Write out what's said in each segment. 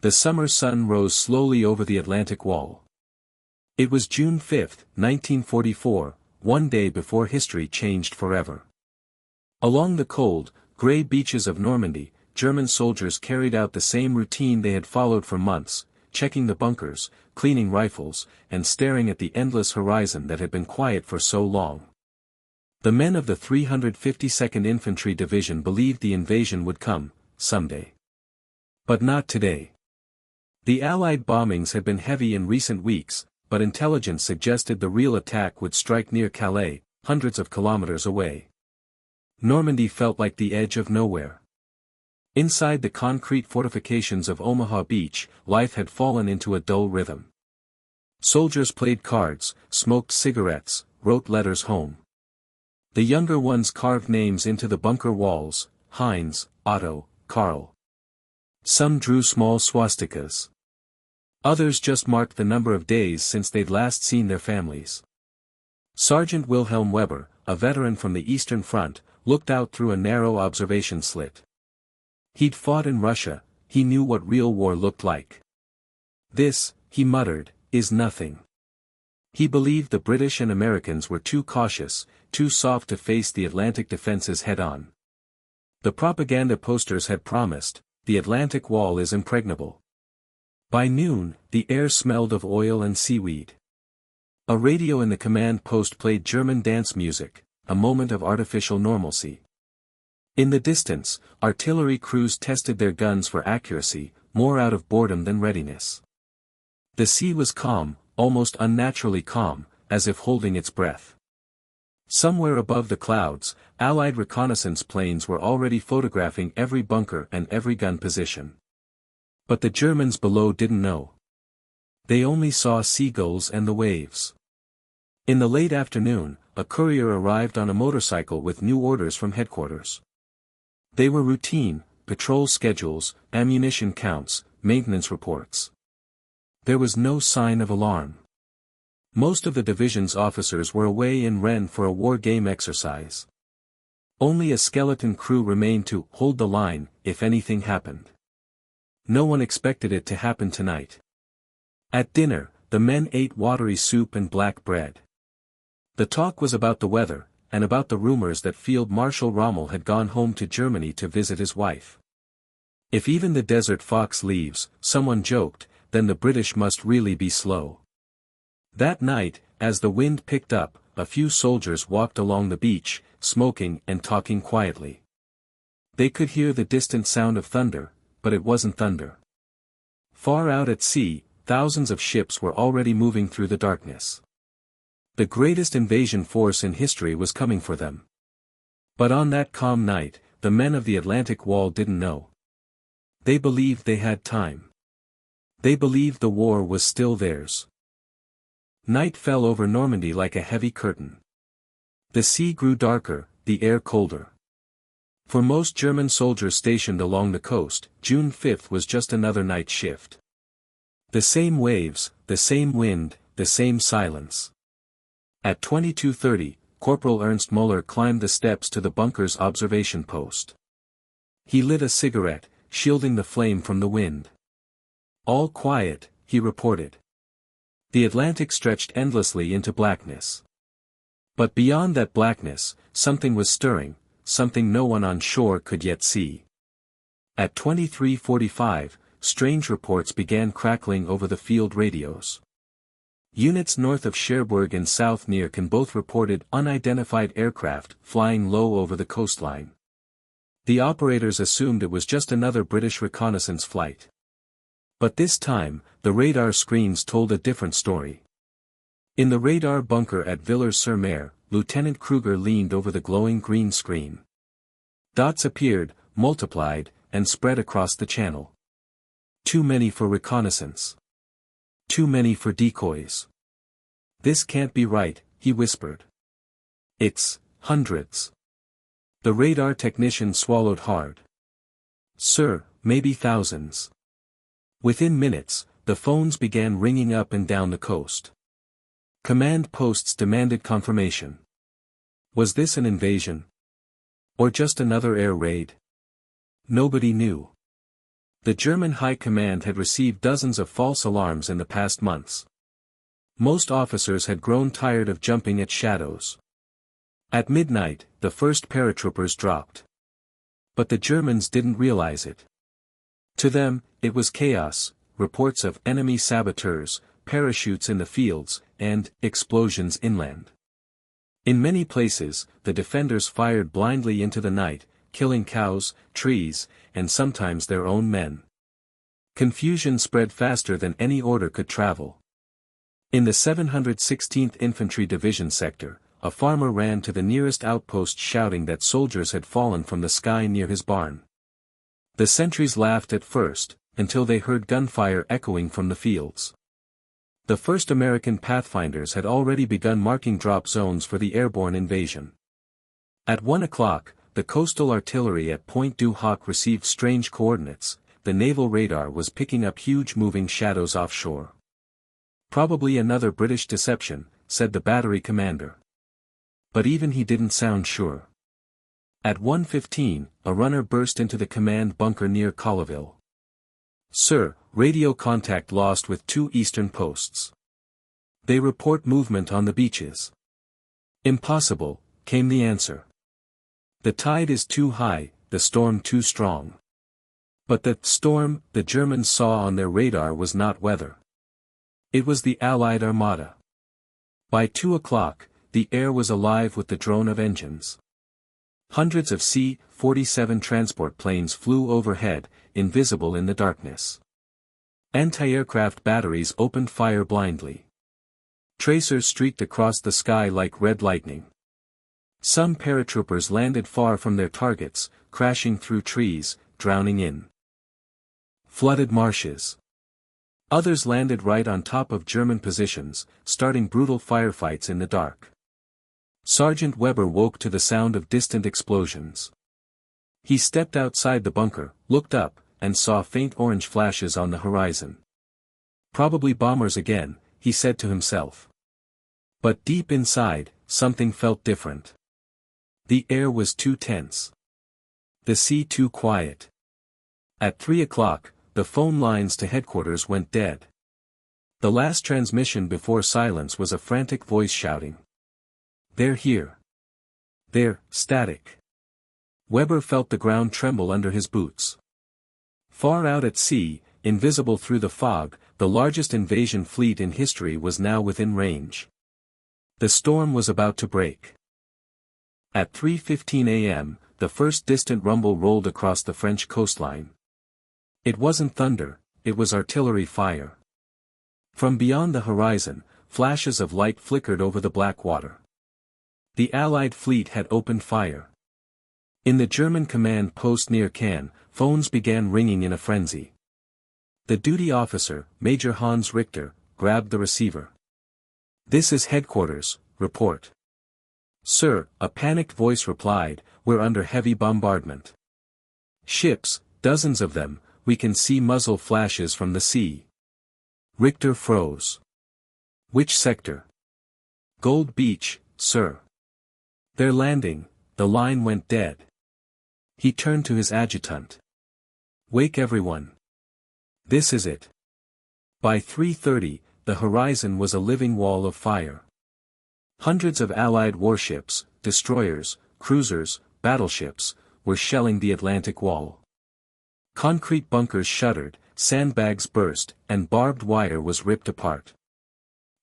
The summer sun rose slowly over the Atlantic wall. It was June 5, 1944, one day before history changed forever. Along the cold, grey beaches of Normandy, German soldiers carried out the same routine they had followed for months, checking the bunkers, cleaning rifles, and staring at the endless horizon that had been quiet for so long. The men of the 352nd Infantry Division believed the invasion would come, someday. But not today. The Allied bombings had been heavy in recent weeks, but intelligence suggested the real attack would strike near Calais, hundreds of kilometers away. Normandy felt like the edge of nowhere. Inside the concrete fortifications of Omaha Beach, life had fallen into a dull rhythm. Soldiers played cards, smoked cigarettes, wrote letters home. The younger ones carved names into the bunker walls: Heinz, Otto, Karl. Some drew small swastikas. Others just marked the number of days since they'd last seen their families. Sergeant Wilhelm Weber, a veteran from the Eastern Front, looked out through a narrow observation slit. He'd fought in Russia, he knew what real war looked like. This, he muttered, is nothing. He believed the British and Americans were too cautious, too soft to face the Atlantic defenses head-on. The propaganda posters had promised, the Atlantic Wall is impregnable. By noon, the air smelled of oil and seaweed. A radio in the command post played German dance music, a moment of artificial normalcy. In the distance, artillery crews tested their guns for accuracy, more out of boredom than readiness. The sea was calm, almost unnaturally calm, as if holding its breath. Somewhere above the clouds, Allied reconnaissance planes were already photographing every bunker and every gun position. But the Germans below didn't know. They only saw seagulls and the waves. In the late afternoon, a courier arrived on a motorcycle with new orders from headquarters. They were routine: patrol schedules, ammunition counts, maintenance reports. There was no sign of alarm. Most of the division's officers were away in Rennes for a war game exercise. Only a skeleton crew remained to hold the line, if anything happened. No one expected it to happen tonight. At dinner, the men ate watery soup and black bread. The talk was about the weather, and about the rumors that Field Marshal Rommel had gone home to Germany to visit his wife. If even the desert fox leaves, someone joked, then the British must really be slow. That night, as the wind picked up, a few soldiers walked along the beach, smoking and talking quietly. They could hear the distant sound of thunder, but it wasn't thunder. Far out at sea, thousands of ships were already moving through the darkness. The greatest invasion force in history was coming for them. But on that calm night, the men of the Atlantic Wall didn't know. They believed they had time. They believed the war was still theirs. Night fell over Normandy like a heavy curtain. The sea grew darker, the air colder. For most German soldiers stationed along the coast, June 5 was just another night shift. The same waves, the same wind, the same silence. At 22:30, Corporal Ernst Muller climbed the steps to the bunker's observation post. He lit a cigarette, shielding the flame from the wind. All quiet, he reported. The Atlantic stretched endlessly into blackness. But beyond that blackness, something was stirring, something no one on shore could yet see. At 23:45, strange reports began crackling over the field radios. Units north of Cherbourg and south near Cannes both reported unidentified aircraft flying low over the coastline. The operators assumed it was just another British reconnaissance flight. But this time, the radar screens told a different story. In the radar bunker at Villers-sur-Mer, Lieutenant Kruger leaned over the glowing green screen. Dots appeared, multiplied, and spread across the channel. Too many for reconnaissance. Too many for decoys. This can't be right, he whispered. It's hundreds. The radar technician swallowed hard. Sir, maybe thousands. Within minutes, the phones began ringing up and down the coast. Command posts demanded confirmation. Was this an invasion? Or just another air raid? Nobody knew. The German High Command had received dozens of false alarms in the past months. Most officers had grown tired of jumping at shadows. At midnight, the first paratroopers dropped. But the Germans didn't realize it. To them, it was chaos, reports of enemy saboteurs, parachutes in the fields, and explosions inland. In many places, the defenders fired blindly into the night, killing cows, trees, and sometimes their own men. Confusion spread faster than any order could travel. In the 716th Infantry Division sector, a farmer ran to the nearest outpost shouting that soldiers had fallen from the sky near his barn. The sentries laughed at first, until they heard gunfire echoing from the fields. The first American Pathfinders had already begun marking drop zones for the airborne invasion. At 1 o'clock, the coastal artillery at Point du Hoc received strange coordinates. The naval radar was picking up huge moving shadows offshore. "Probably another British deception," said the battery commander. But even he didn't sound sure. At 1:15, a runner burst into the command bunker near Colleville. "Sir, radio contact lost with 2 eastern posts. They report movement on the beaches." "Impossible," came the answer. "The tide is too high, the storm too strong." But the storm the Germans saw on their radar was not weather. It was the Allied Armada. By 2 o'clock, the air was alive with the drone of engines. Hundreds of C-47 transport planes flew overhead, invisible in the darkness. Anti-aircraft batteries opened fire blindly. Tracers streaked across the sky like red lightning. Some paratroopers landed far from their targets, crashing through trees, drowning in flooded marshes. Others landed right on top of German positions, starting brutal firefights in the dark. Sergeant Weber woke to the sound of distant explosions. He stepped outside the bunker, looked up, and saw faint orange flashes on the horizon. "Probably bombers again," he said to himself. But deep inside, something felt different. The air was too tense. The sea too quiet. At 3 o'clock, the phone lines to headquarters went dead. The last transmission before silence was a frantic voice shouting, "They're here." "They're static." Weber felt the ground tremble under his boots. Far out at sea, invisible through the fog, the largest invasion fleet in history was now within range. The storm was about to break. At 3:15 a.m., the first distant rumble rolled across the French coastline. It wasn't thunder, it was artillery fire. From beyond the horizon, flashes of light flickered over the black water. The Allied fleet had opened fire. In the German command post near Cannes, phones began ringing in a frenzy. The duty officer, Major Hans Richter, grabbed the receiver. "This is headquarters, report." "Sir," a panicked voice replied, "we're under heavy bombardment. Ships, dozens of them, we can see muzzle flashes from the sea." Richter froze. "Which sector?" "Gold Beach, sir." "They're landing." The line went dead. He turned to his adjutant. "Wake everyone. This is it." By 3:30, the horizon was a living wall of fire. Hundreds of Allied warships, destroyers, cruisers, battleships, were shelling the Atlantic Wall. Concrete bunkers shuddered, sandbags burst, and barbed wire was ripped apart.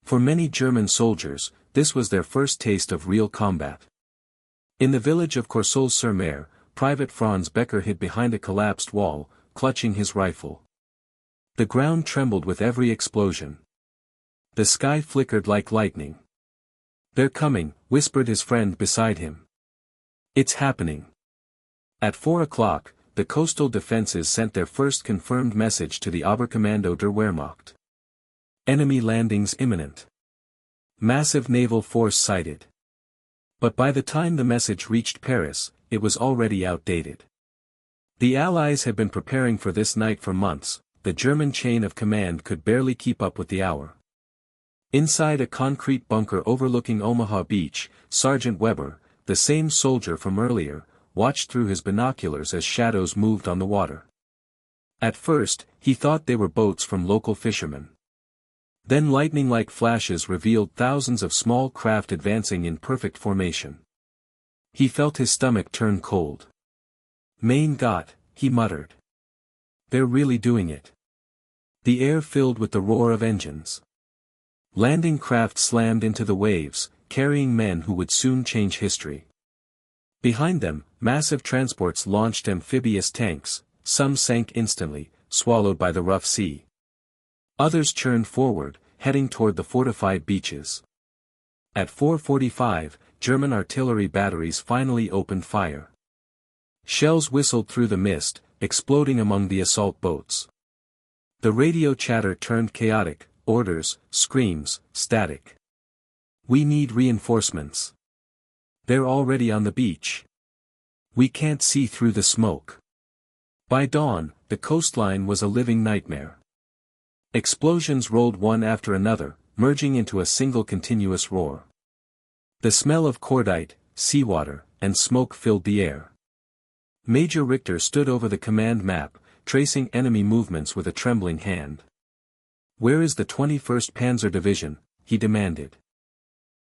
For many German soldiers, this was their first taste of real combat. In the village of Courseulles-sur-Mer, Private Franz Becker hid behind a collapsed wall, clutching his rifle. The ground trembled with every explosion. The sky flickered like lightning. "They're coming," whispered his friend beside him. "It's happening." At 4 o'clock, the coastal defenses sent their first confirmed message to the Oberkommando der Wehrmacht. "Enemy landings imminent. Massive naval force sighted." But by the time the message reached Paris, it was already outdated. The Allies had been preparing for this night for months. The German chain of command could barely keep up with the hour. Inside a concrete bunker overlooking Omaha Beach, Sergeant Weber, the same soldier from earlier, watched through his binoculars as shadows moved on the water. At first, he thought they were boats from local fishermen. Then lightning-like flashes revealed thousands of small craft advancing in perfect formation. He felt his stomach turn cold. "Mein Gott," he muttered. "They're really doing it." The air filled with the roar of engines. Landing craft slammed into the waves, carrying men who would soon change history. Behind them, massive transports launched amphibious tanks, some sank instantly, swallowed by the rough sea. Others churned forward, heading toward the fortified beaches. At 4:45, German artillery batteries finally opened fire. Shells whistled through the mist, exploding among the assault boats. The radio chatter turned chaotic, orders, screams, static. "We need reinforcements. They're already on the beach. We can't see through the smoke." By dawn, the coastline was a living nightmare. Explosions rolled one after another, merging into a single continuous roar. The smell of cordite, seawater, and smoke filled the air. Major Richter stood over the command map, tracing enemy movements with a trembling hand. "Where is the 21st Panzer Division?" he demanded.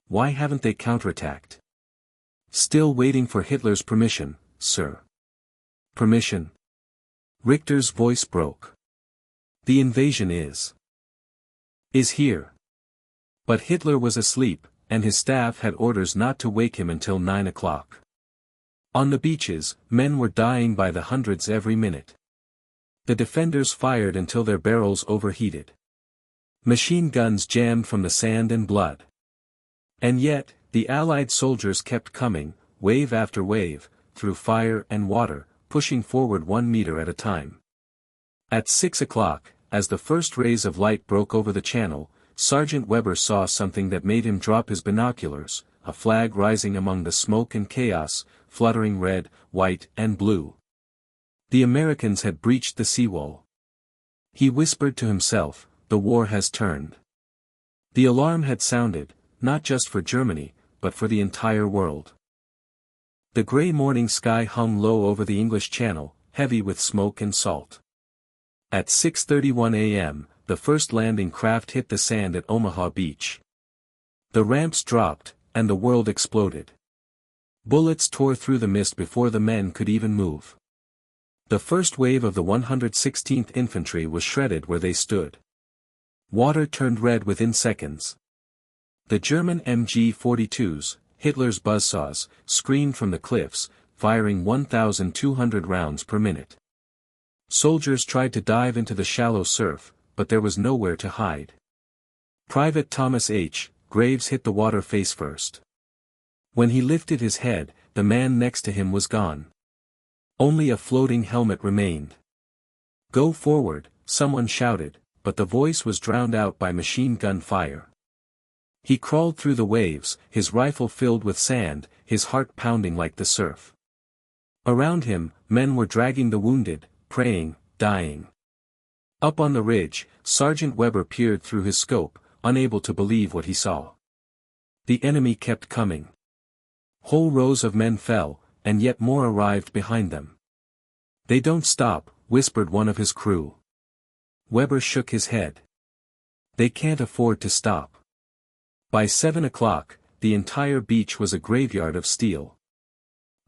"Why haven't they counterattacked?" "Still waiting for Hitler's permission, sir." "Permission?" Richter's voice broke. "The invasion is here." But Hitler was asleep, and his staff had orders not to wake him until 9 o'clock. On the beaches, men were dying by the hundreds every minute. The defenders fired until their barrels overheated. Machine guns jammed from the sand and blood. And yet, the Allied soldiers kept coming, wave after wave, through fire and water, pushing forward 1 meter at a time. At 6 o'clock, as the first rays of light broke over the channel, Sergeant Weber saw something that made him drop his binoculars, a flag rising among the smoke and chaos, fluttering red, white, and blue. The Americans had breached the seawall. He whispered to himself, "The war has turned." The alarm had sounded, not just for Germany, but for the entire world. The gray morning sky hung low over the English Channel, heavy with smoke and salt. At 6:31 a.m., the first landing craft hit the sand at Omaha Beach. The ramps dropped, and the world exploded. Bullets tore through the mist before the men could even move. The first wave of the 116th Infantry was shredded where they stood. Water turned red within seconds. The German MG-42s, Hitler's buzzsaws, screamed from the cliffs, firing 1,200 rounds per minute. Soldiers tried to dive into the shallow surf, but there was nowhere to hide. Private Thomas H. Graves hit the water face first. When he lifted his head, the man next to him was gone. Only a floating helmet remained. "Go forward," someone shouted, but the voice was drowned out by machine gun fire. He crawled through the waves, his rifle filled with sand, his heart pounding like the surf. Around him, men were dragging the wounded, praying, dying. Up on the ridge, Sergeant Weber peered through his scope, unable to believe what he saw. The enemy kept coming. Whole rows of men fell, and yet more arrived behind them. "They don't stop," whispered one of his crew. Weber shook his head. "They can't afford to stop." By 7 o'clock, the entire beach was a graveyard of steel.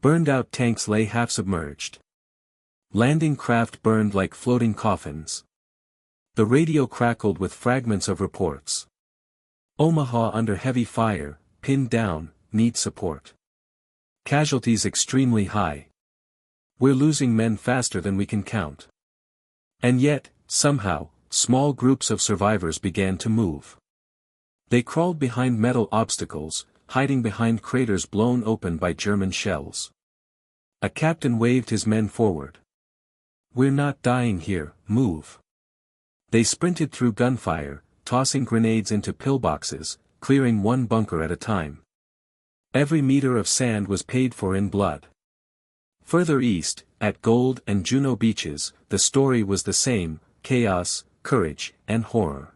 Burned-out tanks lay half-submerged. Landing craft burned like floating coffins. The radio crackled with fragments of reports. "Omaha under heavy fire, pinned down, need support. Casualties extremely high. We're losing men faster than we can count." And yet, somehow, small groups of survivors began to move. They crawled behind metal obstacles, hiding behind craters blown open by German shells. A captain waved his men forward. "We're not dying here, move." They sprinted through gunfire, tossing grenades into pillboxes, clearing one bunker at a time. Every meter of sand was paid for in blood. Further east, at Gold and Juno beaches, the story was the same: chaos, courage, and horror.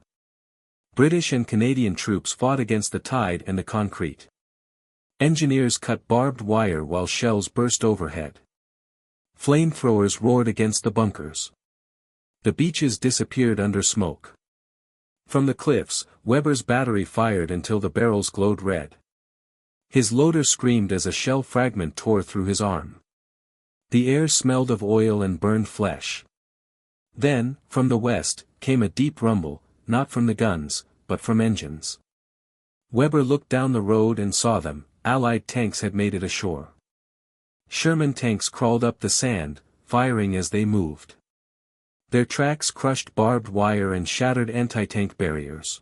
British and Canadian troops fought against the tide and the concrete. Engineers cut barbed wire while shells burst overhead. Flamethrowers roared against the bunkers. The beaches disappeared under smoke. From the cliffs, Weber's battery fired until the barrels glowed red. His loader screamed as a shell fragment tore through his arm. The air smelled of oil and burned flesh. Then, from the west, came a deep rumble, not from the guns, but from engines. Weber looked down the road and saw them. Allied tanks had made it ashore. Sherman tanks crawled up the sand, firing as they moved. Their tracks crushed barbed wire and shattered anti-tank barriers.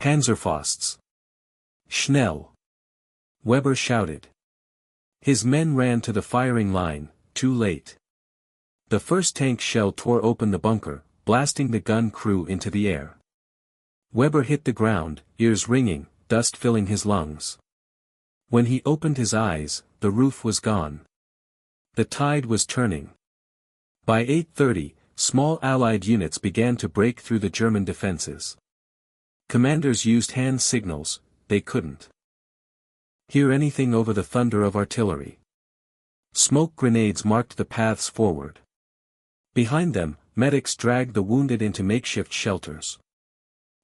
Panzerfausts! Schnell! Weber shouted. His men ran to the firing line, too late. The first tank shell tore open the bunker, blasting the gun crew into the air. Weber hit the ground, ears ringing, dust filling his lungs. When he opened his eyes, the roof was gone. The tide was turning. By 8:30, small Allied units began to break through the German defenses. Commanders used hand signals, they couldn't hear anything over the thunder of artillery. Smoke grenades marked the paths forward. Behind them, medics dragged the wounded into makeshift shelters.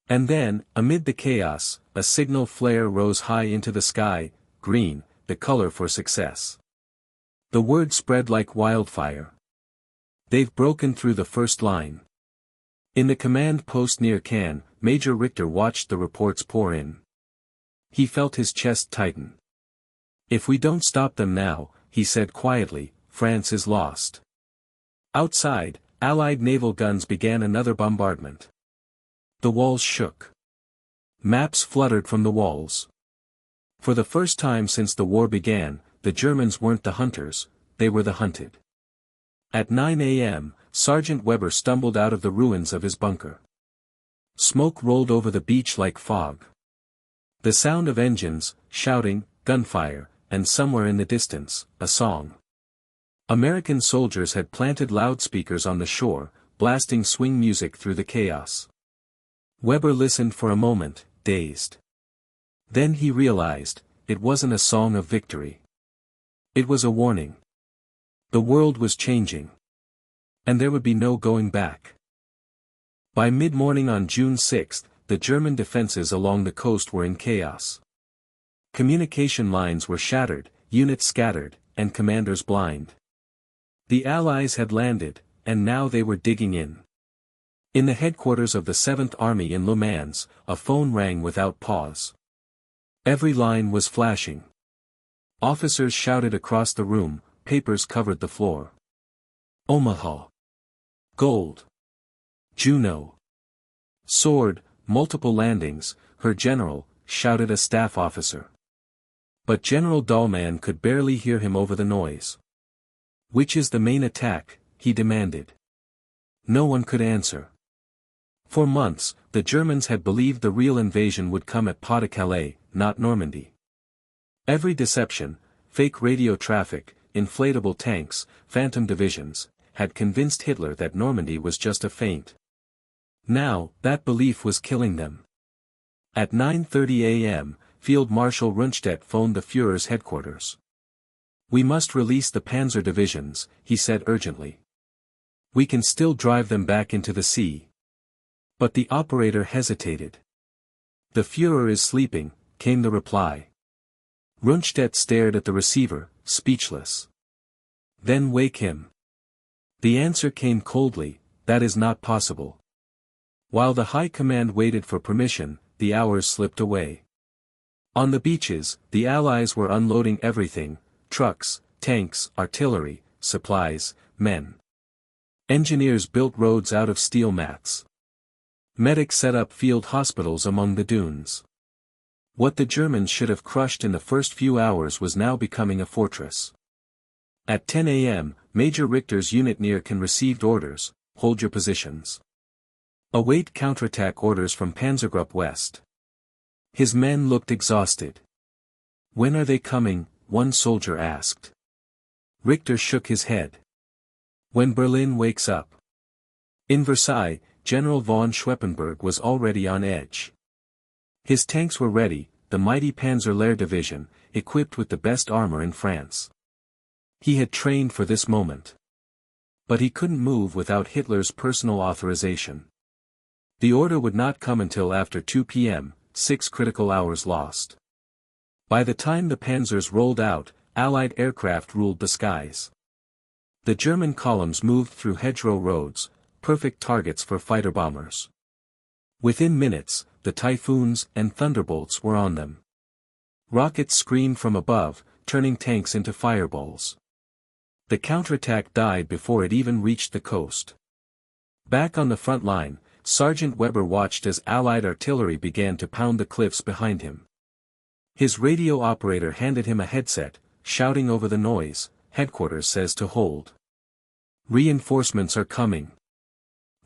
And then, amid the chaos, a signal flare rose high into the sky, green, the color for success. The word spread like wildfire. They've broken through the first line. In the command post near Cannes, Major Richter watched the reports pour in. He felt his chest tighten. If we don't stop them now, he said quietly, France is lost. Outside, Allied naval guns began another bombardment. The walls shook. Maps fluttered from the walls. For the first time since the war began, the Germans weren't the hunters, they were the hunted. At 9 a.m., Sergeant Weber stumbled out of the ruins of his bunker. Smoke rolled over the beach like fog. The sound of engines, shouting, gunfire, and somewhere in the distance, a song. American soldiers had planted loudspeakers on the shore, blasting swing music through the chaos. Weber listened for a moment, dazed. Then he realized, it wasn't a song of victory. It was a warning. The world was changing. And there would be no going back. By mid-morning on June 6, the German defenses along the coast were in chaos. Communication lines were shattered, units scattered, and commanders blind. The Allies had landed, and now they were digging in. In the headquarters of the 7th Army in Le Mans, a phone rang without pause. Every line was flashing. Officers shouted across the room, papers covered the floor. Omaha. Gold. Juno. Sword, multiple landings, her general, shouted a staff officer. But General Dahlmann could barely hear him over the noise. Which is the main attack, he demanded. No one could answer. For months, the Germans had believed the real invasion would come at Pas-de-Calais, not Normandy. Every deception, fake radio traffic, inflatable tanks, phantom divisions, had convinced Hitler that Normandy was just a feint. Now, that belief was killing them. At 9:30 a.m., Field Marshal Rundstedt phoned the Führer's headquarters. We must release the panzer divisions, he said urgently. We can still drive them back into the sea. But the operator hesitated. The Führer is sleeping, came the reply. Rundstedt stared at the receiver, speechless. Then wake him. The answer came coldly, that is not possible. While the High Command waited for permission, the hours slipped away. On the beaches, the Allies were unloading everything, trucks, tanks, artillery, supplies, men. Engineers built roads out of steel mats. Medics set up field hospitals among the dunes. What the Germans should have crushed in the first few hours was now becoming a fortress. At 10 a.m., Major Richter's unit near Cannes received orders, hold your positions. Await counterattack orders from Panzergruppe West. His men looked exhausted. When are they coming? One soldier asked. Richter shook his head. When Berlin wakes up. In Versailles, General von Schweppenberg was already on edge. His tanks were ready, the mighty Panzer Lehr division, equipped with the best armor in France. He had trained for this moment. But he couldn't move without Hitler's personal authorization. The order would not come until after 2 p.m., 6 critical hours lost. By the time the panzers rolled out, Allied aircraft ruled the skies. The German columns moved through hedgerow roads, perfect targets for fighter bombers. Within minutes, the Typhoons and Thunderbolts were on them. Rockets screamed from above, turning tanks into fireballs. The counterattack died before it even reached the coast. Back on the front line, Sergeant Weber watched as Allied artillery began to pound the cliffs behind him. His radio operator handed him a headset, shouting over the noise, "Headquarters says to hold. Reinforcements are coming."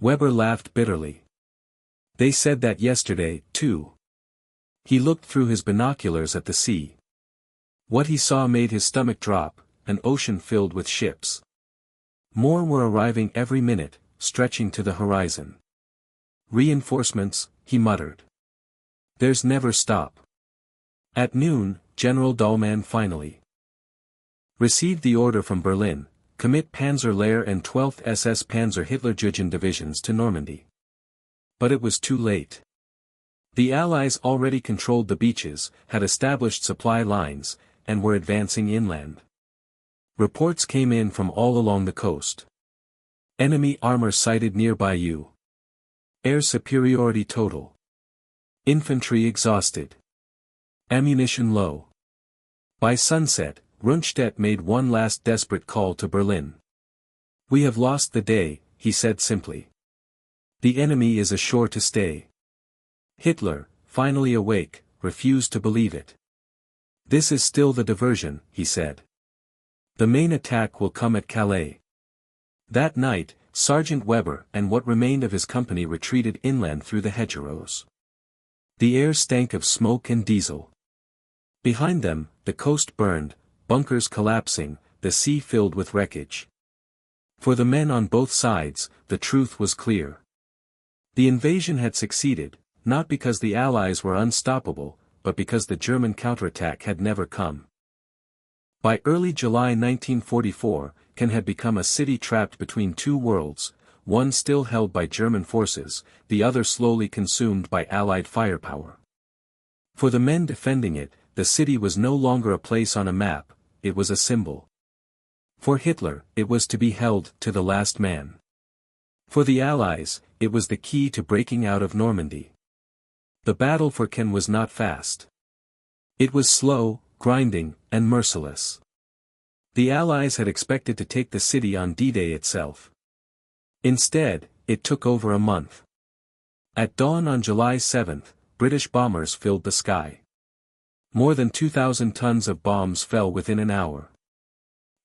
Weber laughed bitterly. "They said that yesterday, too." He looked through his binoculars at the sea. What he saw made his stomach drop, an ocean filled with ships. More were arriving every minute, stretching to the horizon. "Reinforcements," he muttered. "There's never stop." At noon, General Dahlmann finally received the order from Berlin, commit Panzer Lehr and 12th SS Panzer Hitlerjugend divisions to Normandy. But it was too late. The Allies already controlled the beaches, had established supply lines, and were advancing inland. Reports came in from all along the coast. Enemy armor sighted near Bayeux. Air superiority total. Infantry exhausted. Ammunition low. By sunset, Rundstedt made one last desperate call to Berlin. "We have lost the day," he said simply. "The enemy is ashore to stay." Hitler, finally awake, refused to believe it. "This is still the diversion," he said. "The main attack will come at Calais." That night, Sergeant Weber and what remained of his company retreated inland through the hedgerows. The air stank of smoke and diesel. Behind them, the coast burned, bunkers collapsing, the sea filled with wreckage. For the men on both sides, the truth was clear. The invasion had succeeded, not because the Allies were unstoppable, but because the German counterattack had never come. By early July 1944, Cannes had become a city trapped between two worlds, one still held by German forces, the other slowly consumed by Allied firepower. For the men defending it, the city was no longer a place on a map, it was a symbol. For Hitler, it was to be held to the last man. For the Allies, it was the key to breaking out of Normandy. The battle for Cannes was not fast. It was slow, grinding, and merciless. The Allies had expected to take the city on D-Day itself. Instead, it took over a month. At dawn on July 7, British bombers filled the sky. More than 2,000 tons of bombs fell within an hour.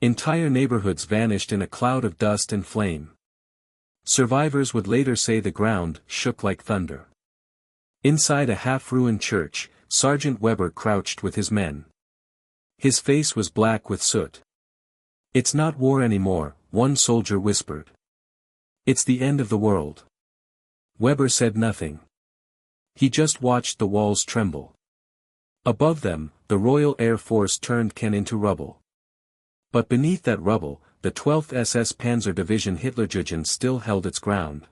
Entire neighborhoods vanished in a cloud of dust and flame. Survivors would later say the ground shook like thunder. Inside a half-ruined church, Sergeant Weber crouched with his men. His face was black with soot. "It's not war anymore," one soldier whispered. "It's the end of the world." Weber said nothing. He just watched the walls tremble. Above them, the Royal Air Force turned Cannes into rubble. But beneath that rubble, the 12th SS Panzer Division Hitlerjugend still held its ground.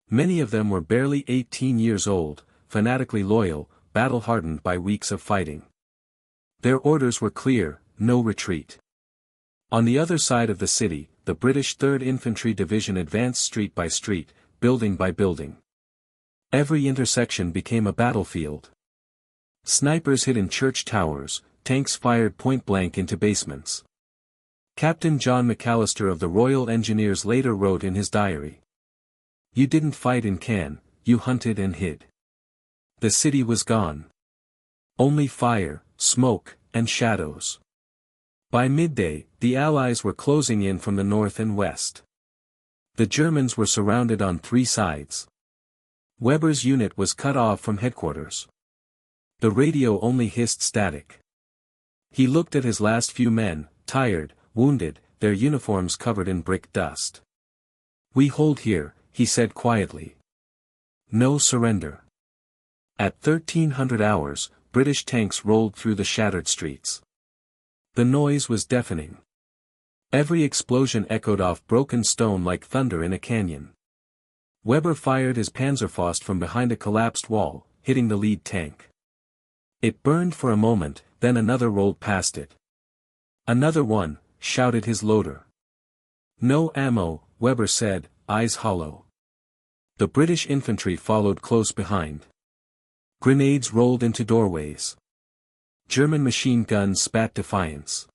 Many of them were barely 18 years old, fanatically loyal, battle-hardened by weeks of fighting. Their orders were clear: no retreat. On the other side of the city, the British 3rd Infantry Division advanced street by street, building by building. Every intersection became a battlefield. Snipers hid in church towers, tanks fired point-blank into basements. Captain John McAllister of the Royal Engineers later wrote in his diary, "You didn't fight in Cannes, you hunted and hid." The city was gone. Only fire, smoke, and shadows. By midday, the Allies were closing in from the north and west. The Germans were surrounded on three sides. Weber's unit was cut off from headquarters. The radio only hissed static. He looked at his last few men, tired, wounded, their uniforms covered in brick dust. "We hold here," he said quietly. "No surrender." At 1300 hours, British tanks rolled through the shattered streets. The noise was deafening. Every explosion echoed off broken stone like thunder in a canyon. Weber fired his Panzerfaust from behind a collapsed wall, hitting the lead tank. It burned for a moment, then another rolled past it. "Another one," shouted his loader. "No ammo," Weber said, eyes hollow. The British infantry followed close behind. Grenades rolled into doorways. German machine guns spat defiance.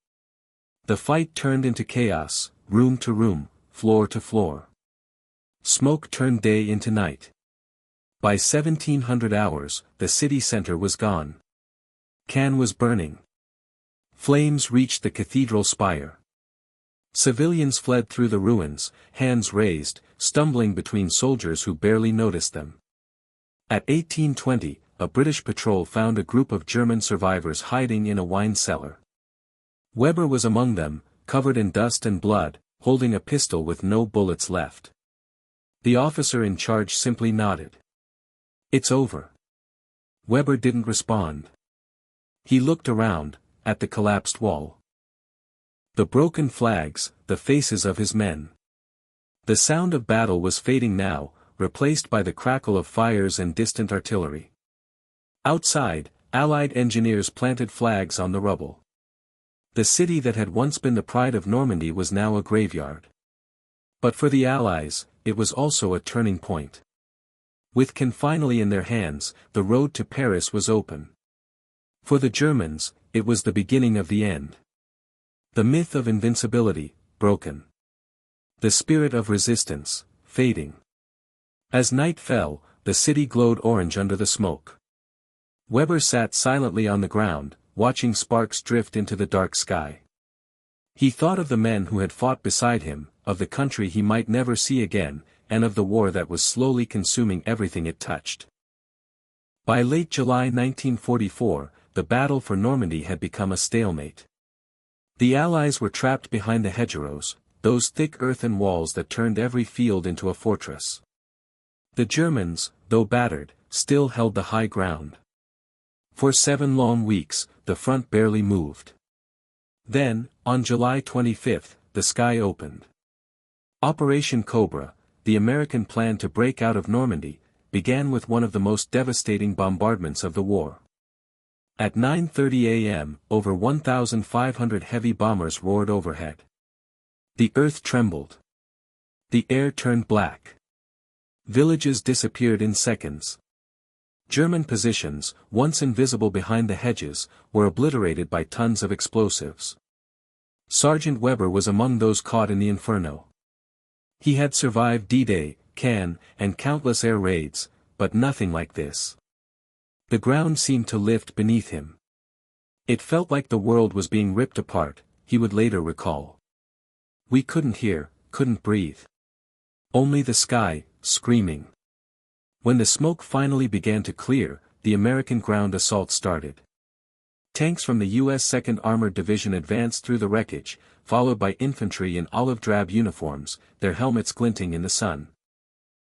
The fight turned into chaos, room to room, floor to floor. Smoke turned day into night. By 1700 hours, the city center was gone. Cannes was burning. Flames reached the cathedral spire. Civilians fled through the ruins, hands raised, stumbling between soldiers who barely noticed them. At 1820, a British patrol found a group of German survivors hiding in a wine cellar. Weber was among them, covered in dust and blood, holding a pistol with no bullets left. The officer in charge simply nodded. "It's over." Weber didn't respond. He looked around, at the collapsed wall. The broken flags, the faces of his men. The sound of battle was fading now, replaced by the crackle of fires and distant artillery. Outside, Allied engineers planted flags on the rubble. The city that had once been the pride of Normandy was now a graveyard. But for the Allies, it was also a turning point. With Cannes finally in their hands, the road to Paris was open. For the Germans, it was the beginning of the end. The myth of invincibility, broken. The spirit of resistance, fading. As night fell, the city glowed orange under the smoke. Weber sat silently on the ground, watching sparks drift into the dark sky. He thought of the men who had fought beside him, of the country he might never see again, and of the war that was slowly consuming everything it touched. By late July 1944, the battle for Normandy had become a stalemate. The Allies were trapped behind the hedgerows, those thick earthen walls that turned every field into a fortress. The Germans, though battered, still held the high ground. For 7 long weeks, the front barely moved. Then, on July 25, the sky opened. Operation Cobra, the American plan to break out of Normandy, began with one of the most devastating bombardments of the war. At 9:30 a.m., over 1,500 heavy bombers roared overhead. The earth trembled. The air turned black. Villages disappeared in seconds. German positions, once invisible behind the hedges, were obliterated by tons of explosives. Sergeant Weber was among those caught in the inferno. He had survived D-Day, Cannes, and countless air raids, but nothing like this. The ground seemed to lift beneath him. It felt like the world was being ripped apart, he would later recall. We couldn't hear, couldn't breathe. Only the sky, screaming. When the smoke finally began to clear, the American ground assault started. Tanks from the U.S. 2nd Armored Division advanced through the wreckage, followed by infantry in olive-drab uniforms, their helmets glinting in the sun.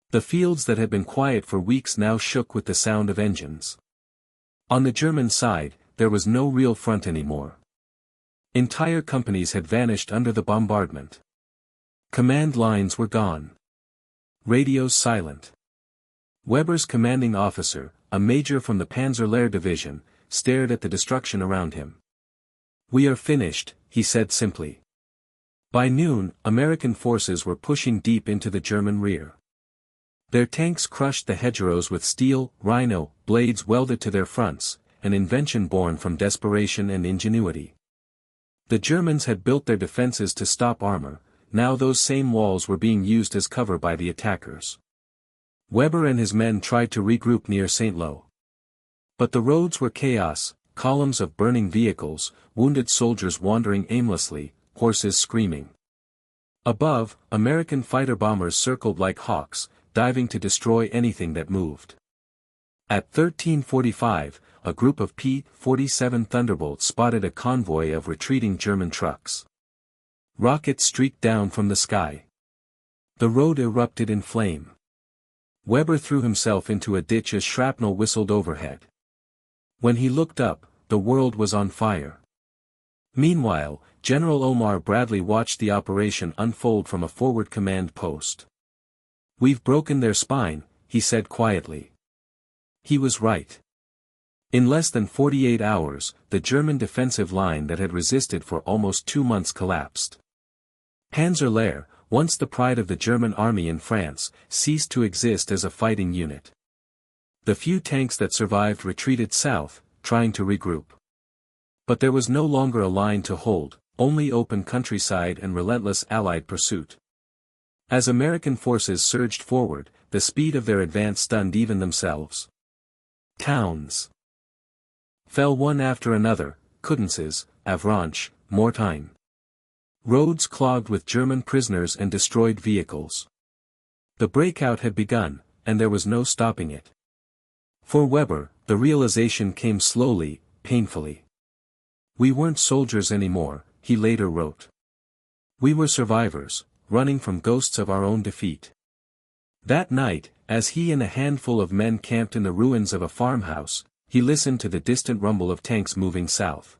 The fields that had been quiet for weeks now shook with the sound of engines. On the German side, there was no real front anymore. Entire companies had vanished under the bombardment. Command lines were gone. Radios silent. Weber's commanding officer, a major from the Panzer Division, stared at the destruction around him. "We are finished," he said simply. By noon, American forces were pushing deep into the German rear. Their tanks crushed the hedgerows with steel, rhino, blades welded to their fronts, an invention born from desperation and ingenuity. The Germans had built their defenses to stop armor, now those same walls were being used as cover by the attackers. Weber and his men tried to regroup near St-Lô. But the roads were chaos, columns of burning vehicles, wounded soldiers wandering aimlessly, horses screaming. Above, American fighter bombers circled like hawks, diving to destroy anything that moved. At 13:45, a group of P-47 Thunderbolts spotted a convoy of retreating German trucks. Rockets streaked down from the sky. The road erupted in flame. Weber threw himself into a ditch as shrapnel whistled overhead. When he looked up, the world was on fire. Meanwhile, General Omar Bradley watched the operation unfold from a forward command post. "We've broken their spine," he said quietly. He was right. In less than 48 hours, the German defensive line that had resisted for almost 2 months collapsed. Panzer Lehr, once the pride of the German army in France, ceased to exist as a fighting unit. The few tanks that survived retreated south, trying to regroup. But there was no longer a line to hold, only open countryside and relentless Allied pursuit. As American forces surged forward, the speed of their advance stunned even themselves. Towns fell one after another: Coutances, Avranches, Mortain. Roads clogged with German prisoners and destroyed vehicles. The breakout had begun, and there was no stopping it. For Weber, the realization came slowly, painfully. "We weren't soldiers anymore," he later wrote. "We were survivors, running from ghosts of our own defeat." That night, as he and a handful of men camped in the ruins of a farmhouse, he listened to the distant rumble of tanks moving south.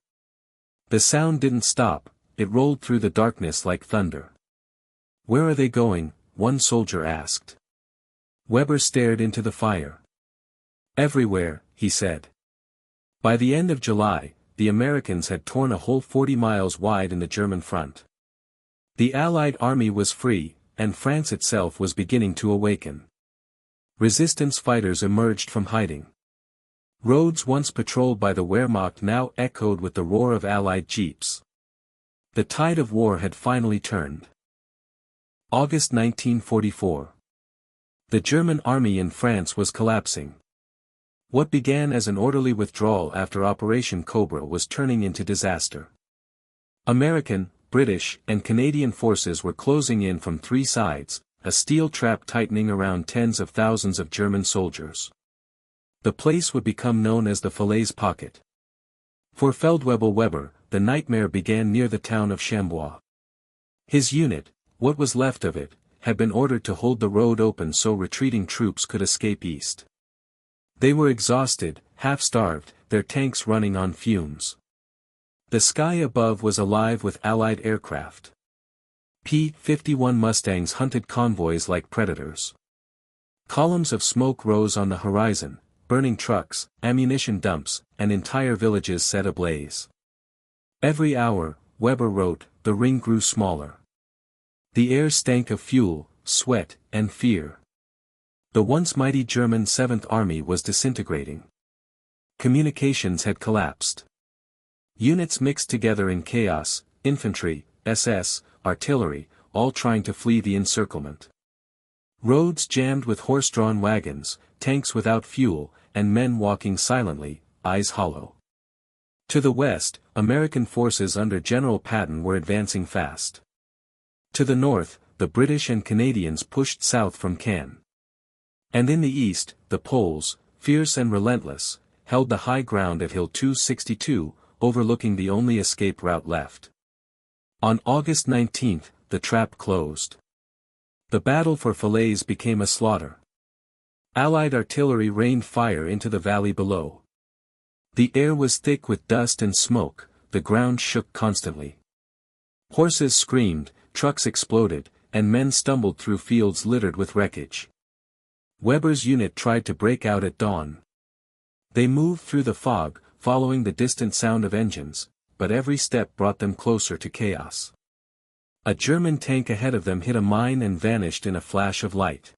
The sound didn't stop, it rolled through the darkness like thunder. "Where are they going?" one soldier asked. Weber stared into the fire. "Everywhere," he said. By the end of July, the Americans had torn a hole 40 miles wide in the German front. The Allied army was free, and France itself was beginning to awaken. Resistance fighters emerged from hiding. Roads once patrolled by the Wehrmacht now echoed with the roar of Allied jeeps. The tide of war had finally turned. August 1944. The German army in France was collapsing. What began as an orderly withdrawal after Operation Cobra was turning into disaster. American, British, and Canadian forces were closing in from 3 sides, a steel trap tightening around tens of thousands of German soldiers. The place would become known as the Falaise Pocket. For Feldwebel Weber, the nightmare began near the town of Chambois. His unit, what was left of it, had been ordered to hold the road open so retreating troops could escape east. They were exhausted, half-starved, their tanks running on fumes. The sky above was alive with Allied aircraft. P-51 Mustangs hunted convoys like predators. Columns of smoke rose on the horizon, burning trucks, ammunition dumps, and entire villages set ablaze. Every hour, Weber wrote, the ring grew smaller. The air stank of fuel, sweat, and fear. The once mighty German 7th Army was disintegrating. Communications had collapsed. Units mixed together in chaos, infantry, SS, artillery, all trying to flee the encirclement. Roads jammed with horse-drawn wagons, tanks without fuel, and men walking silently, eyes hollow. To the west, American forces under General Patton were advancing fast. To the north, the British and Canadians pushed south from Caen. And in the east, the Poles, fierce and relentless, held the high ground at Hill 262, overlooking the only escape route left. On August 19, the trap closed. The battle for Falaise became a slaughter. Allied artillery rained fire into the valley below. The air was thick with dust and smoke, the ground shook constantly. Horses screamed, trucks exploded, and men stumbled through fields littered with wreckage. Weber's unit tried to break out at dawn. They moved through the fog, following the distant sound of engines, but every step brought them closer to chaos. A German tank ahead of them hit a mine and vanished in a flash of light.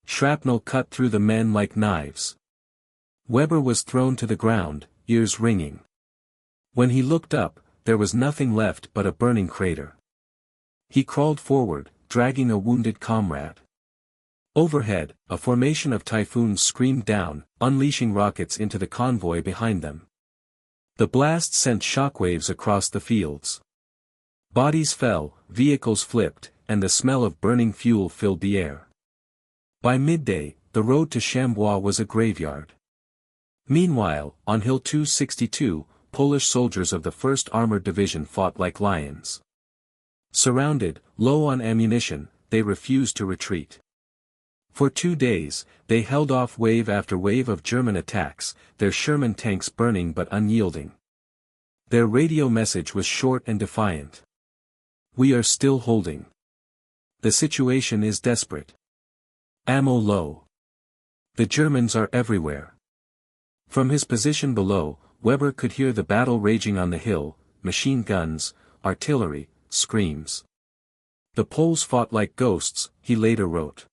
Shrapnel cut through the men like knives. Weber was thrown to the ground, ears ringing. When he looked up, there was nothing left but a burning crater. He crawled forward, dragging a wounded comrade. Overhead, a formation of Typhoons screamed down, unleashing rockets into the convoy behind them. The blast sent shockwaves across the fields. Bodies fell, vehicles flipped, and the smell of burning fuel filled the air. By midday, the road to Chambois was a graveyard. Meanwhile, on Hill 262, Polish soldiers of the 1st Armored Division fought like lions. Surrounded, low on ammunition, they refused to retreat. For 2 days, they held off wave after wave of German attacks, their Sherman tanks burning but unyielding. Their radio message was short and defiant. "We are still holding. The situation is desperate. Ammo low. The Germans are everywhere." From his position below, Weber could hear the battle raging on the hill, machine guns, artillery, screams. "The Poles fought like ghosts," he later wrote.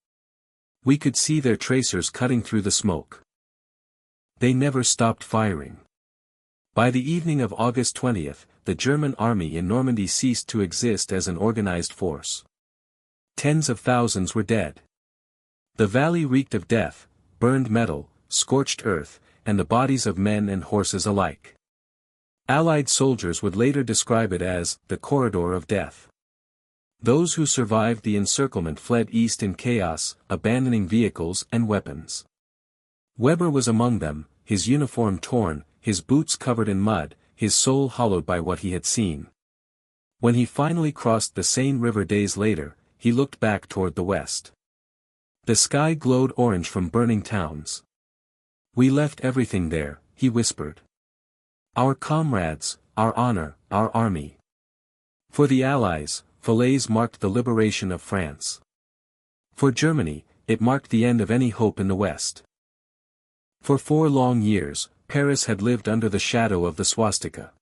"We could see their tracers cutting through the smoke. They never stopped firing." By the evening of August 20th, the German army in Normandy ceased to exist as an organized force. Tens of thousands were dead. The valley reeked of death, burned metal, scorched earth, and the bodies of men and horses alike. Allied soldiers would later describe it as the corridor of death. Those who survived the encirclement fled east in chaos, abandoning vehicles and weapons. Weber was among them, his uniform torn, his boots covered in mud, his soul hollowed by what he had seen. When he finally crossed the Seine River days later, he looked back toward the west. The sky glowed orange from burning towns. "We left everything there," he whispered. "Our comrades, our honor, our army." For the Allies, Falaise marked the liberation of France. For Germany, it marked the end of any hope in the West. For 4 long years, Paris had lived under the shadow of the swastika.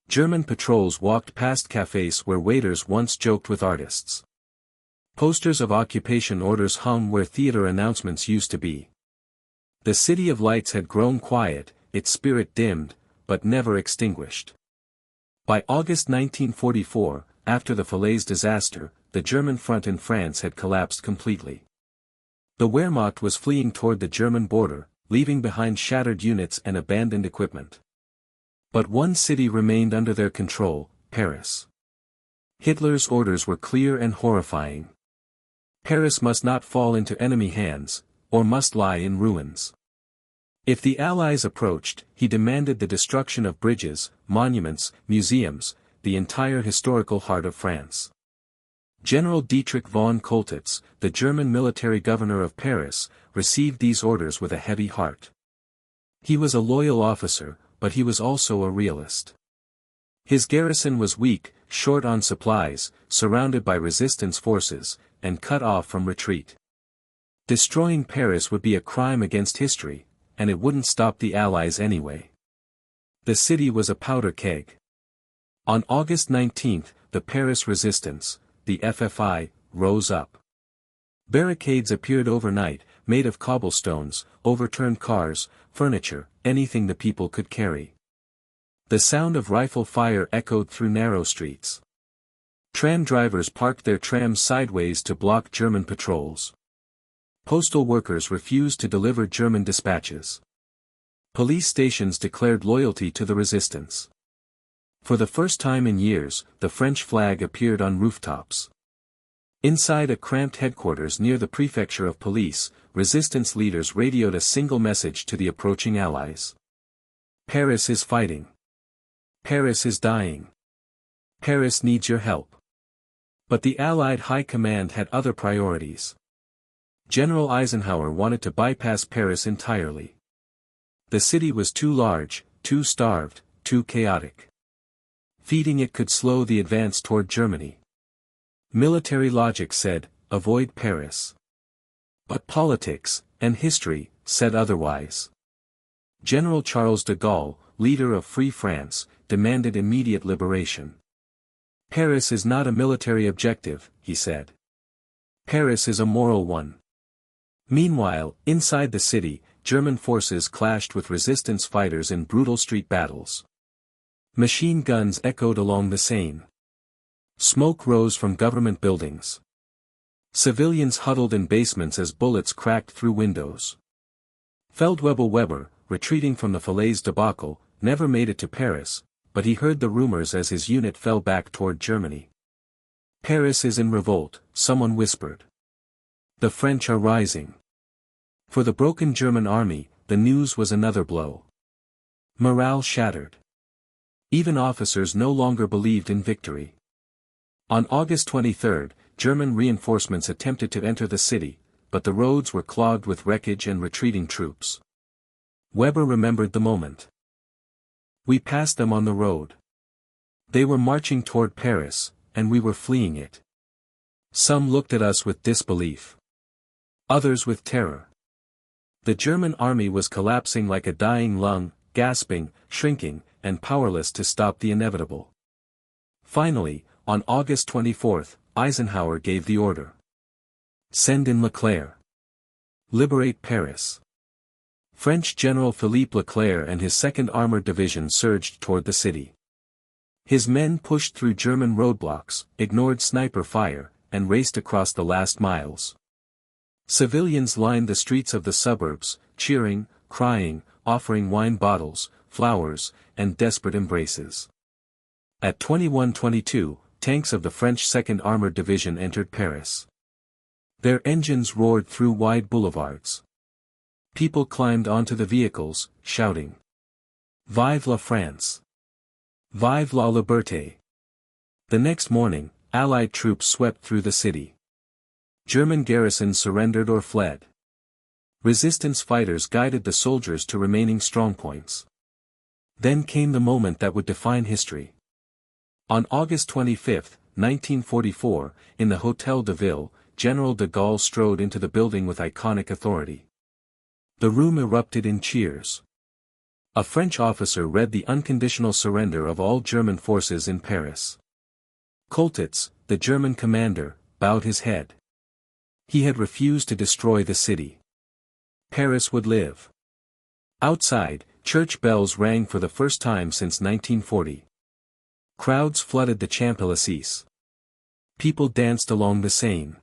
German patrols walked past cafes where waiters once joked with artists. Posters of occupation orders hung where theater announcements used to be. The City of Lights had grown quiet, its spirit dimmed, but never extinguished. By August 1944, after the Falaise disaster, the German front in France had collapsed completely. The Wehrmacht was fleeing toward the German border, leaving behind shattered units and abandoned equipment. But one city remained under their control, Paris. Hitler's orders were clear and horrifying. Paris must not fall into enemy hands, or must lie in ruins. If the Allies approached, he demanded the destruction of bridges, monuments, museums, the entire historical heart of France. General Dietrich von Koltitz, the German military governor of Paris, received these orders with a heavy heart. He was a loyal officer, but he was also a realist. His garrison was weak, short on supplies, surrounded by resistance forces, and cut off from retreat. Destroying Paris would be a crime against history, and it wouldn't stop the Allies anyway. The city was a powder keg. On August 19, the Paris resistance, the FFI, rose up. Barricades appeared overnight, made of cobblestones, overturned cars, furniture, anything the people could carry. The sound of rifle fire echoed through narrow streets. Tram drivers parked their trams sideways to block German patrols. Postal workers refused to deliver German dispatches. Police stations declared loyalty to the resistance. For the first time in years, the French flag appeared on rooftops. Inside a cramped headquarters near the prefecture of police, resistance leaders radioed a single message to the approaching Allies. "Paris is fighting. Paris is dying. Paris needs your help." But the Allied High Command had other priorities. General Eisenhower wanted to bypass Paris entirely. The city was too large, too starved, too chaotic. Feeding it could slow the advance toward Germany. Military logic said, avoid Paris. But politics, and history, said otherwise. General Charles de Gaulle, leader of Free France, demanded immediate liberation. "Paris is not a military objective," he said. "Paris is a moral one." Meanwhile, inside the city, German forces clashed with resistance fighters in brutal street battles. Machine guns echoed along the Seine. Smoke rose from government buildings. Civilians huddled in basements as bullets cracked through windows. Feldwebel Weber, retreating from the Falaise debacle, never made it to Paris, but he heard the rumors as his unit fell back toward Germany. "Paris is in revolt," someone whispered. "The French are rising." For the broken German army, the news was another blow. Morale shattered. Even officers no longer believed in victory. On August 23, German reinforcements attempted to enter the city, but the roads were clogged with wreckage and retreating troops. Weber remembered the moment. We passed them on the road. They were marching toward Paris, and we were fleeing it. Some looked at us with disbelief. Others with terror. The German army was collapsing like a dying lung, gasping, shrinking, and powerless to stop the inevitable. Finally, on August 24, Eisenhower gave the order. Send in Leclerc. Liberate Paris. French General Philippe Leclerc and his 2nd Armored Division surged toward the city. His men pushed through German roadblocks, ignored sniper fire, and raced across the last miles. Civilians lined the streets of the suburbs, cheering, crying, offering wine bottles, flowers, and desperate embraces. At 21:22, tanks of the French 2nd Armored Division entered Paris. Their engines roared through wide boulevards. People climbed onto the vehicles, shouting, "Vive la France! Vive la liberté!" The next morning, Allied troops swept through the city. German garrisons surrendered or fled. Resistance fighters guided the soldiers to remaining strongpoints. Then came the moment that would define history. On August 25, 1944, in the Hôtel de Ville, General de Gaulle strode into the building with iconic authority. The room erupted in cheers. A French officer read the unconditional surrender of all German forces in Paris. Koltitz, the German commander, bowed his head. He had refused to destroy the city. Paris would live. Outside, church bells rang for the first time since 1940. Crowds flooded the Champs-Élysées. People danced along the Seine.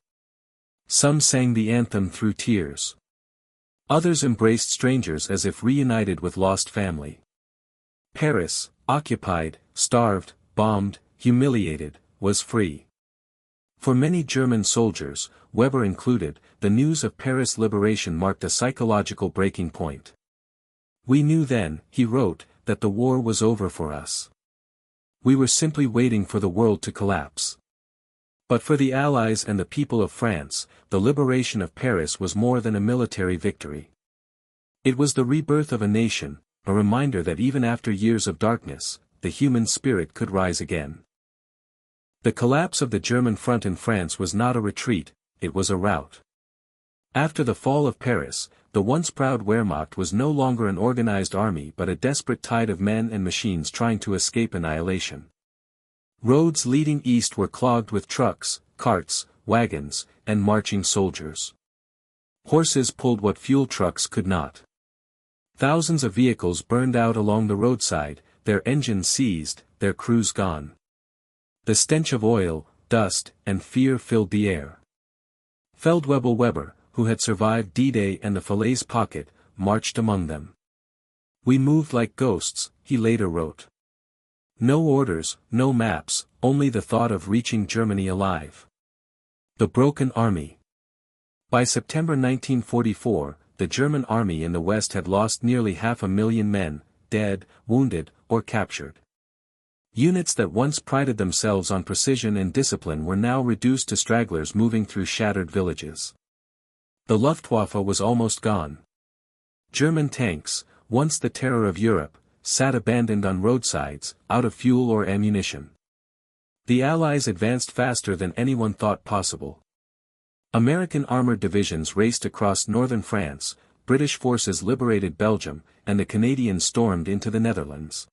Some sang the anthem through tears. Others embraced strangers as if reunited with lost family. Paris, occupied, starved, bombed, humiliated, was free. For many German soldiers, Weber included, the news of Paris' liberation marked a psychological breaking point. "We knew then," he wrote, "that the war was over for us. We were simply waiting for the world to collapse." But for the Allies and the people of France, the liberation of Paris was more than a military victory. It was the rebirth of a nation, a reminder that even after years of darkness, the human spirit could rise again. The collapse of the German front in France was not a retreat, it was a rout. After the fall of Paris, the once proud Wehrmacht was no longer an organized army but a desperate tide of men and machines trying to escape annihilation. Roads leading east were clogged with trucks, carts, wagons, and marching soldiers. Horses pulled what fuel trucks could not. Thousands of vehicles burned out along the roadside, their engines seized, their crews gone. The stench of oil, dust, and fear filled the air. Feldwebel Weber, who had survived D-Day and the Falaise Pocket, marched among them. "We moved like ghosts," he later wrote. No orders, no maps, only the thought of reaching Germany alive. The broken army. By September 1944, the German army in the West had lost nearly 500,000 men, dead, wounded, or captured. Units that once prided themselves on precision and discipline were now reduced to stragglers moving through shattered villages. The Luftwaffe was almost gone. German tanks, once the terror of Europe, sat abandoned on roadsides, out of fuel or ammunition. The Allies advanced faster than anyone thought possible. American armored divisions raced across northern France, British forces liberated Belgium, and the Canadians stormed into the Netherlands.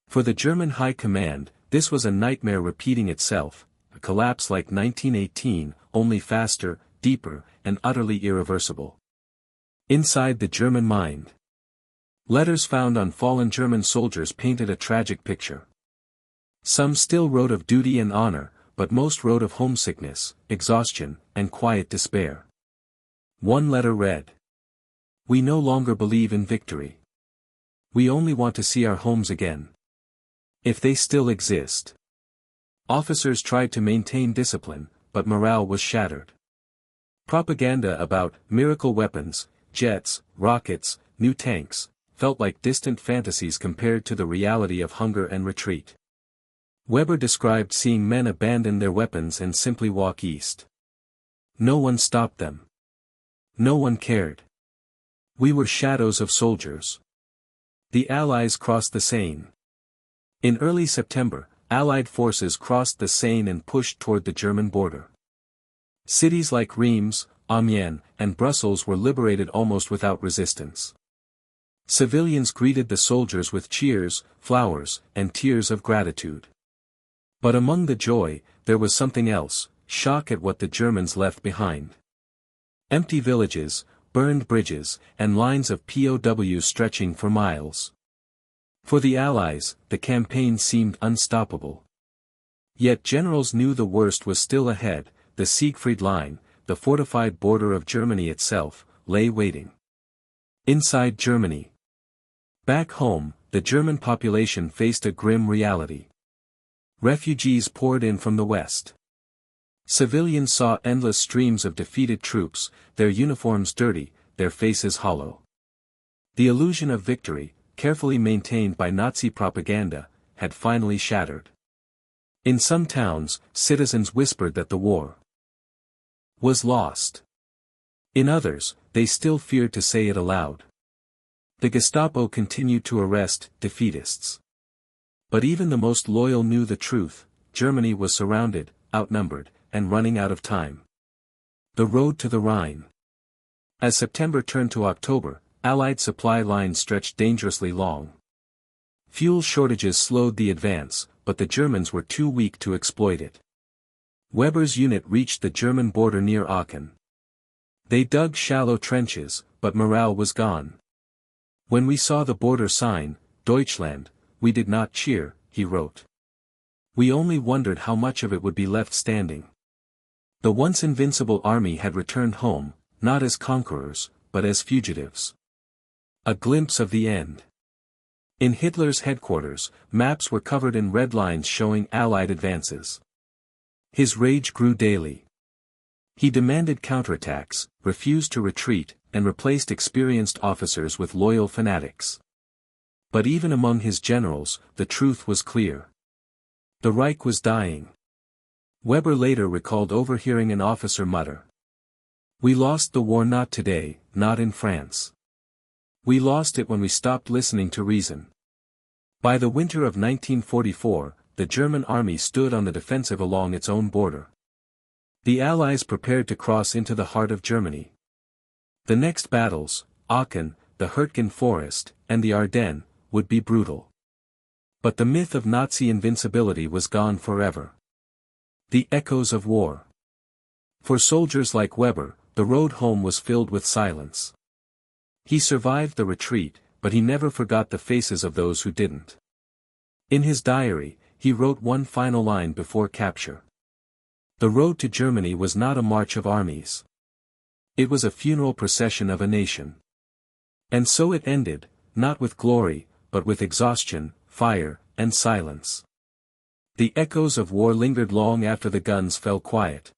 For the German High Command, this was a nightmare repeating itself, a collapse like 1918, only faster, deeper, and utterly irreversible. Inside the German mind. Letters found on fallen German soldiers painted a tragic picture. Some still wrote of duty and honor, but most wrote of homesickness, exhaustion, and quiet despair. One letter read, "We no longer believe in victory. We only want to see our homes again. If they still exist." Officers tried to maintain discipline, but morale was shattered. Propaganda about miracle weapons, jets, rockets, new tanks, felt like distant fantasies compared to the reality of hunger and retreat. Weber described seeing men abandon their weapons and simply walk east. No one stopped them. No one cared. We were shadows of soldiers. The Allies crossed the Seine. In early September, Allied forces crossed the Seine and pushed toward the German border. Cities like Reims, Amiens, and Brussels were liberated almost without resistance. Civilians greeted the soldiers with cheers, flowers, and tears of gratitude. But among the joy, there was something else: shock at what the Germans left behind. Empty villages, burned bridges, and lines of POWs stretching for miles. For the Allies, the campaign seemed unstoppable. Yet generals knew the worst was still ahead. The Siegfried Line, the fortified border of Germany itself, lay waiting. Inside Germany. Back home, the German population faced a grim reality. Refugees poured in from the west. Civilians saw endless streams of defeated troops, their uniforms dirty, their faces hollow. The illusion of victory, carefully maintained by Nazi propaganda, had finally shattered. In some towns, citizens whispered that the war was lost. In others, they still feared to say it aloud. The Gestapo continued to arrest defeatists. But even the most loyal knew the truth: Germany was surrounded, outnumbered, and running out of time. The road to the Rhine. As September turned to October, Allied supply lines stretched dangerously long. Fuel shortages slowed the advance, but the Germans were too weak to exploit it. Weber's unit reached the German border near Aachen. They dug shallow trenches, but morale was gone. When we saw the border sign, Deutschland, we did not cheer, he wrote. We only wondered how much of it would be left standing. The once-invincible army had returned home, not as conquerors, but as fugitives. A glimpse of the end. In Hitler's headquarters, maps were covered in red lines showing Allied advances. His rage grew daily. He demanded counterattacks, refused to retreat, and replaced experienced officers with loyal fanatics. But even among his generals, the truth was clear. The Reich was dying. Weber later recalled overhearing an officer mutter, "We lost the war not today, not in France. We lost it when we stopped listening to reason." By the winter of 1944, the German army stood on the defensive along its own border. The Allies prepared to cross into the heart of Germany. The next battles, Aachen, the Hürtgen Forest, and the Ardennes, would be brutal. But the myth of Nazi invincibility was gone forever. The echoes of war. For soldiers like Weber, the road home was filled with silence. He survived the retreat, but he never forgot the faces of those who didn't. In his diary, he wrote one final line before capture. The road to Germany was not a march of armies. It was a funeral procession of a nation. And so it ended, not with glory, but with exhaustion, fire, and silence. The echoes of war lingered long after the guns fell quiet.